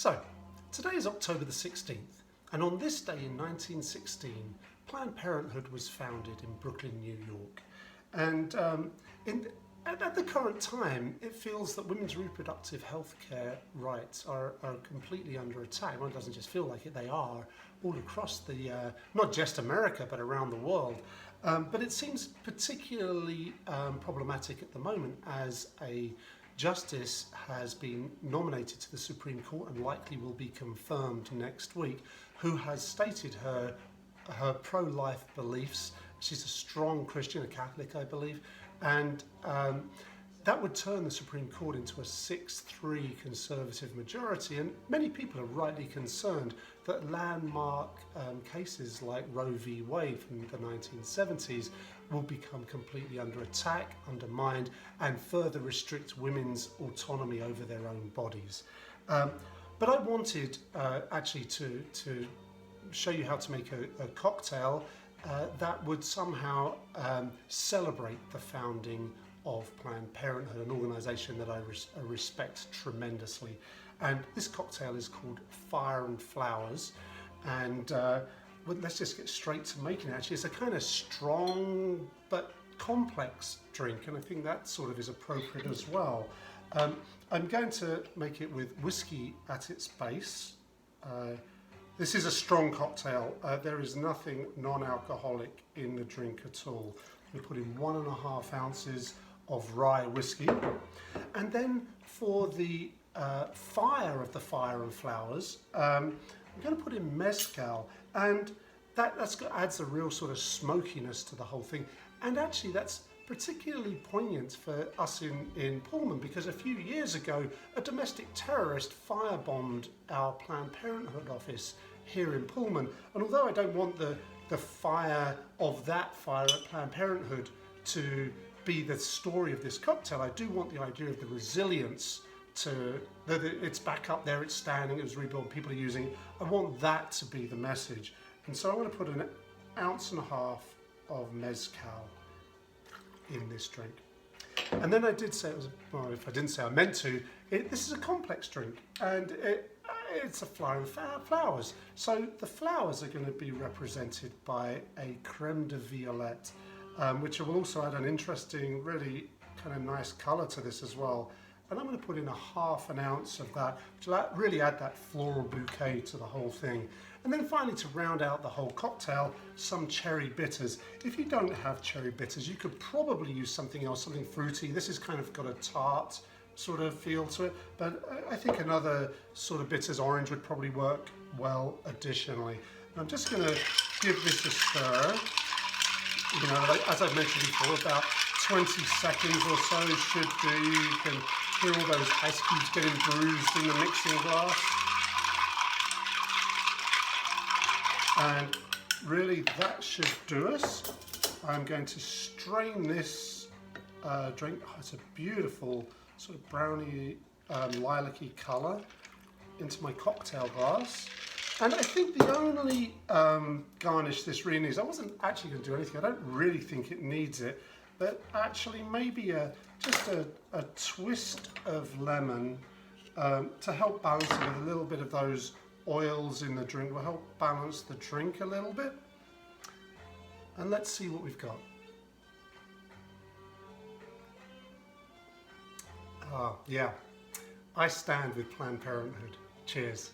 So, today is October the 16th, and on this day in 1916, Planned Parenthood was founded in Brooklyn, New York. And at the current time, it feels that women's reproductive health care rights are completely under attack. Well, it doesn't just feel like it, they are all across not just America, but around the world. But it seems particularly problematic at the moment as a justice has been nominated to the Supreme Court and likely will be confirmed next week, who has stated her pro-life beliefs. She's a strong Christian, a Catholic, I believe, and that would turn the Supreme Court into a 6-3 conservative majority, and many people are rightly concerned that landmark cases like Roe v. Wade from the 1970s will become completely under attack, undermined, and further restrict women's autonomy over their own bodies. But I wanted actually to show you how to make a cocktail that would somehow celebrate the founding of Planned Parenthood, an organisation that I respect tremendously. And this cocktail is called Fire and Flowers, and well, let's just get straight to making it. Actually, it's a kind of strong but complex drink, and I think that sort of is appropriate as well. I'm going to make it with whiskey at its base. This is a strong cocktail. There is nothing non-alcoholic in the drink at all. We put in 1.5 ounces of rye whiskey, and then for the fire of the Fire and Flowers, I'm going to put in mezcal, and that adds a real sort of smokiness to the whole thing. And actually, that's particularly poignant for us in Pullman, because a few years ago, a domestic terrorist firebombed our Planned Parenthood office here in Pullman. And although I don't want the fire of that fire at Planned Parenthood to be the story of this cocktail, I do want the idea of the resilience that it's back up there, it's standing, it was rebuilt, people are using it. I want that to be the message. And so I'm going to put 1.5 ounces of mezcal in this drink. And then I did say, well, if I didn't say, I meant to, this is a complex drink, and it's a Fire and Flowers. So the flowers are going to be represented by a creme de violette, which will also add an interesting, really kind of nice colour to this as well. And I'm going to put in 1/2 ounce of that, which will really add that floral bouquet to the whole thing. And then finally, to round out the whole cocktail, some cherry bitters. If you don't have cherry bitters, you could probably use something else, something fruity. This has kind of got a tart sort of feel to it, but I think another sort of bitters, orange, would probably work well additionally. And I'm just going to give this a stir. You know, like, as I've mentioned before, about 20 seconds or so should do. You can hear all those ice cubes getting bruised in the mixing glass. And really, that should do us. I'm going to strain this drink. Oh, it's a beautiful sort of browny, lilac-y colour into my cocktail glass. And I think the only garnish this really needs, I wasn't actually going to do anything, I don't really think it needs it, but actually maybe just a twist of lemon to help balance it with a little bit of those oils in the drink, will help balance the drink a little bit. And let's see what we've got. Yeah, I stand with Planned Parenthood. Cheers.